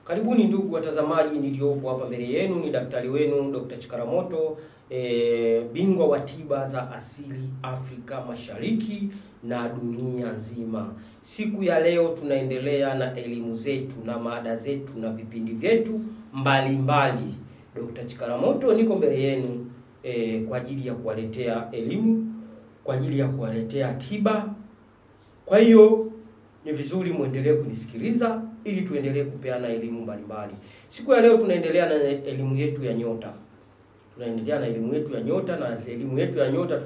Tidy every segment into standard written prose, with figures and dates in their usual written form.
Karibuni ndugu watazamaji, niliopo hapa mbele yenu ni daktari wenu Dr. Chikaramoto, bingwa wa tiba za asili Afrika Mashariki na dunia nzima. Siku ya leo tunaendelea na elimu zetu na mada zetu na vipindi vyetu mbalimbali. Dr. Chikaramoto niko mbele yenu kwa ajili ya kuwaletea elimu, kwa ajili ya kuwaletea tiba. Kwa hiyo ni vizuri muendelee kunisikiliza ili tuendelee kupeana elimu mbalimbali. Siku ya leo tunaendelea na elimu yetu ya nyota. Tunaendelea na elimu yetu ya nyota, na elimu yetu ya nyota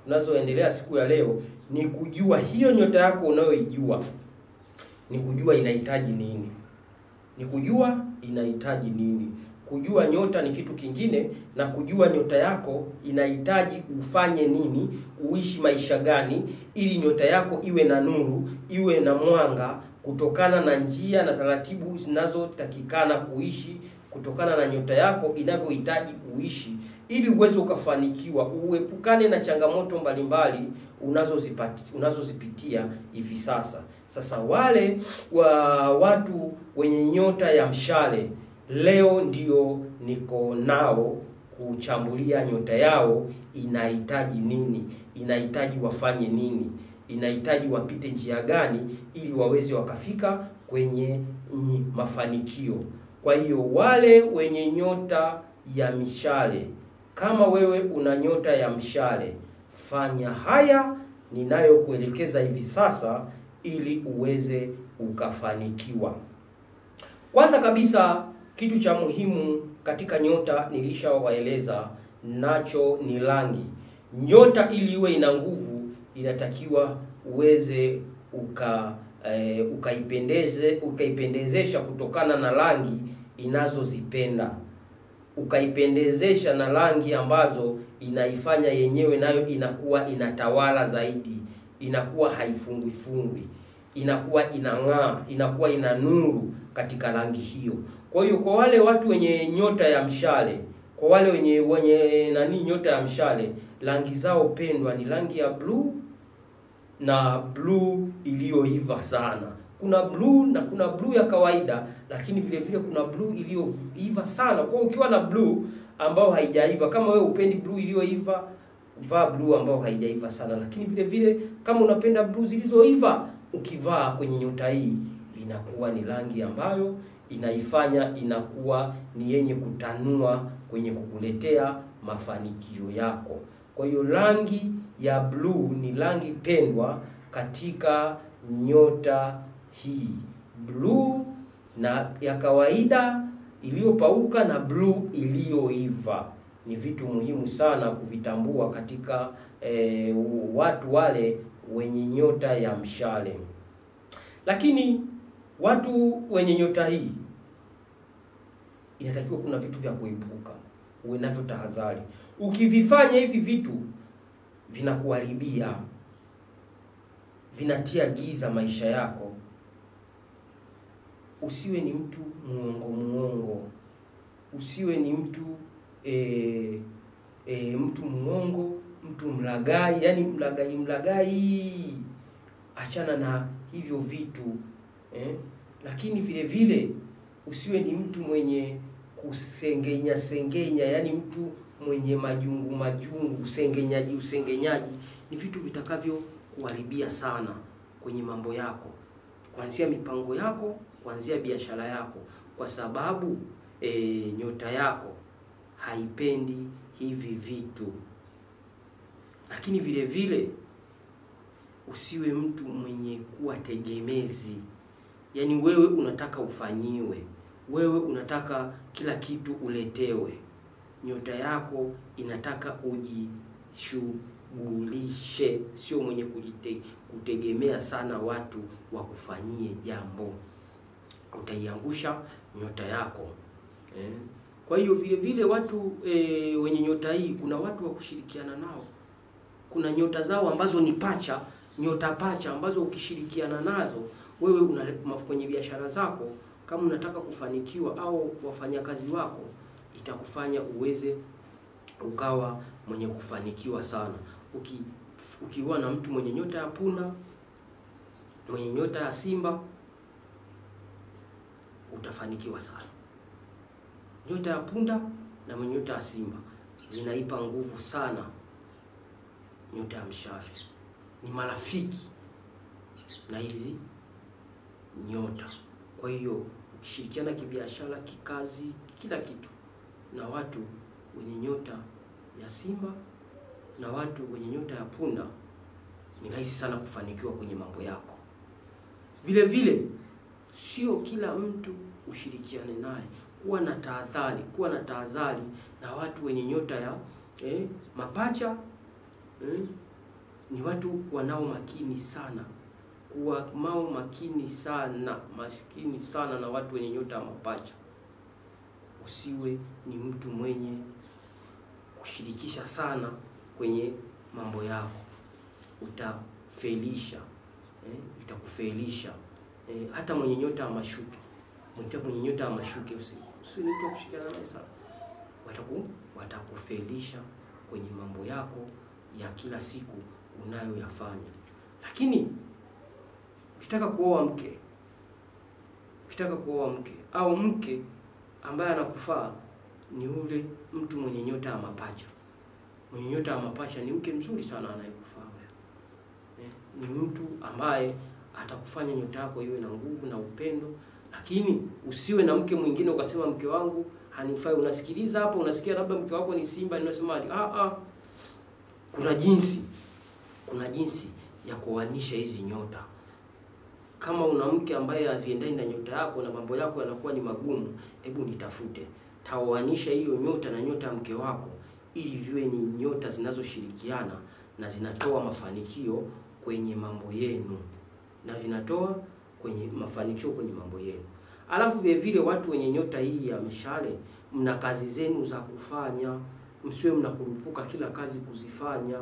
tunazoendelea siku ya leo ni kujua hiyo nyota yako unayoijua. Ni kujua inahitaji nini? Ni kujua inahitaji nini? Kujua nyota ni kitu kingine, na kujua nyota yako inahitaji ufanye nini, uishi maisha gani ili nyota yako iwe na nuru, iwe na mwanga, kutokana na njia na taratibu zinazotakikana kuishi, kutokana na nyota yako inavyohitaji kuishi ili uweze ukafanikiwa, uepukane na changamoto mbalimbali unazozipitia hivi sasa. Sasa wale watu wenye nyota ya mshale, leo ndio niko nao kuchambulia nyota yao inahitaji nini, inahitaji wafanye nini, inahitaji wapite njia gani ili waweze wakafika kwenye mafanikio. Kwa hiyo wale wenye nyota ya mishale, kama wewe una nyota ya mshale, fanya haya ninayokuelekeza hivi sasa ili uweze ukafanikiwa. Kwanza kabisa, kitu cha muhimu katika nyota nilishawaeleza, nacho ni rangi. Nyota ili iwe ina nguvu inatakiwa uweze ukaipendezesha kutokana na rangi inazozipenda. Ukaipendezesha na rangi ambazo inaifanya yenyewe nayo inakuwa inatawala zaidi, inakuwa haifungwi, inakuwa inang'aa, inakuwa ina nuru katika rangi hiyo. Kwa hiyo kwa wale watu wenye nyota ya mshale, kwa wale wenye nyota ya mshale, rangi zao pendwa ni rangi ya blue na blue iliyoiva sana. Kuna blue na kuna blue ya kawaida, lakini vile vile kuna blue iliyoiva sana. Kwa ukiwa na blue ambao haijaiva, kama wewe upendi blue iliyoiva, vaa blue ambao haijaiva sana. Lakini vile vile kama unapenda blue zilizoiva, ukivaa kwenye nyota hii inakuwa ni rangi ambayo inaifanya inakuwa ni yenye kutanua kwenye kukuletea mafanikio yako. Kwa hiyo rangi ya blue ni rangi pendwa katika nyota hii. Blue na ya kawaida iliyopauka na blue iliyoiva ni vitu muhimu sana kuvitambua katika watu wale wenye nyota ya mshale. Lakini watu wenye nyota hii inatakiwa kuna vitu vya kuepuka, uwe navyo tahadhari. Ukivifanya hivi vitu vinakuharibia, vinatia giza maisha yako. Usiwe ni mtu muongo, usiwe ni mtu mtu muongo, mtu mlagai, yani mlagai. Achana na hivyo vitu. Lakini vile vile usiwe ni mtu mwenye kusengenya, yani mtu mwenye majungu, usengenyaji ni vitu vitakavyo kuharibia sana kwenye mambo yako, kuanzia mipango yako, kuanzia biashara yako, kwa sababu nyota yako haipendi hivi vitu. Lakini vile vile usiwe mtu mwenye kuwa tegemezi, yani wewe unataka ufanyiwe, wewe unataka kila kitu uletewe. Nyota yako inataka ujishughulishe, sio mwenye kutegemea sana watu wakufanyie jambo. Utaiangusha nyota yako. Kwa hiyo vile vile watu wenye nyota hii, kuna watu wa kushirikiana nao. Kuna nyota zao ambazo ni nyota pacha ambazo ukishirikiana nazo wewe kwenye biashara zako, kama unataka kufanikiwa au wafanyakazi wako, itakufanya uweze ukawa mwenye kufanikiwa sana. Ukiwa na mtu mwenye nyota ya punda, mwenye nyota ya simba, utafanikiwa sana. Nyota ya punda na nyota ya simba zinaipa nguvu sana nyota ya mshale. Ni marafiki na hizi nyota. Kwa hiyo ukishirikiana kibiashara, kikazi, kila kitu na watu wenye nyota ya simba na watu wenye nyota ya punda, ni rahisi sana kufanikiwa kwenye mambo yako. Vile vile sio kila mtu ushirikiane naye. Kuwa na tahadhari na watu wenye nyota ya mapacha. Ni watu wanao makini sana. Maskini sana na watu wenye nyota ya mapacha. Usiwe ni mtu mwenye kushirikisha sana kwenye mambo yako. Itakufelisha. Hata mwenye nyota ya mashuke. Mwenye nyota ya mashuke usiwe ni mtu wa kushirikiana naye sana. Watakufelisha kwenye mambo yako ya kila siku unayoyafanya. Lakini ukitaka kuoa mke au mke ambaye anakufaa, ni ule mtu mwenye nyota ya mapacha. Mwenye nyota ya mapacha ni mke mzuri sana anayekufaa wewe. Ni mtu ambaye atakufanya nyota yako iwe na nguvu na upendo. Lakini usiwe na mke mwingine ukasema mke wangu hanifai. Unasikiliza hapa, unasikia labda mke wako ni simba, ninasema kuna jinsi ya kuoanisha hizi nyota. Kama una mke ambaye haziendani na nyota yako na mambo yako yanakuwa ni magumu, hebu nitafute. Taoanisha hiyo nyota na nyota ya mke wako ili viwe ni nyota zinazoshirikiana na zinatoa mafanikio kwenye mambo yenu. Alafu vile vile watu wenye nyota hii ya mshale, mna kazi zenu za kufanya. Msiwe mnakurupuka kila kazi kuzifanya.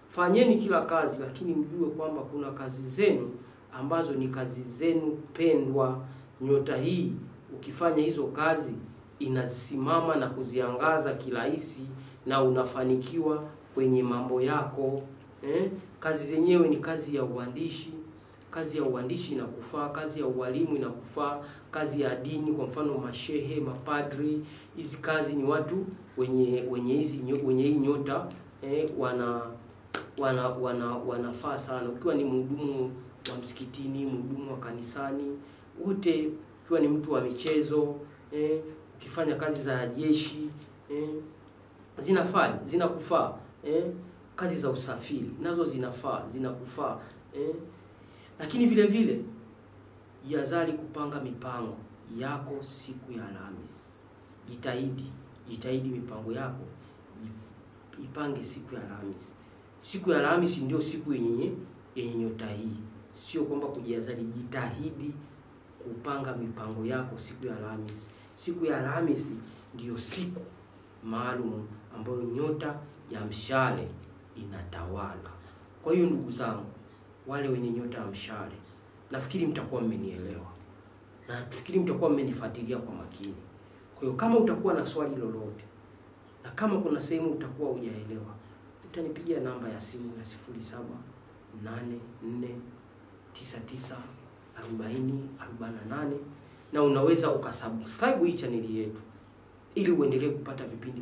Fanyeni kila kazi, lakini mjue kwamba kuna kazi zenu ambazo ni kazi zenu pendwa. Nyota hii ukifanya hizo kazi inasimama na kuziangaza kirahisi na unafanikiwa kwenye mambo yako. Kazi zenyewe ni kazi ya uandishi. Kazi ya uandishi inakufaa, kazi ya ualimu inakufaa, kazi ya dini, kwa mfano mashehe, mapadri. Hizi kazi ni watu wenye hii nyota wanafaa sana. Ukiwa ni mhudumu wa msikitini, mhudumu wa kanisani, wote, ukiwa ni mtu wa michezo, ukifanya kazi za jeshi, zinakufaa. Kazi za usafiri nazo zinakufaa. Lakini vile vile yazali kupanga mipango yako siku ya Alhamisi. Jitahidi mipango yako ipange siku ya Alhamisi. Siku ya Alhamisi ndio siku yenye nyota hii. Sio kwamba kujihadhari, jitahidi kupanga mipango yako siku ya Alhamisi. Siku ya Alhamisi ndio siku maalum ambayo nyota ya mshale inatawala. Kwa hiyo ndugu zangu, wale wenye nyota ya mshale, nafikiri mtakuwa mmenielewa. Na nafikiri mtakuwa mmenifuatilia kwa makini. Kwa hiyo kama utakuwa na swali lolote, na kama kuna sehemu utakuwa hujaelewa, utanipigia namba ya simu ya 0784994048, na unaweza ukasubscribe hii channel yetu ili uendelee kupata vipindi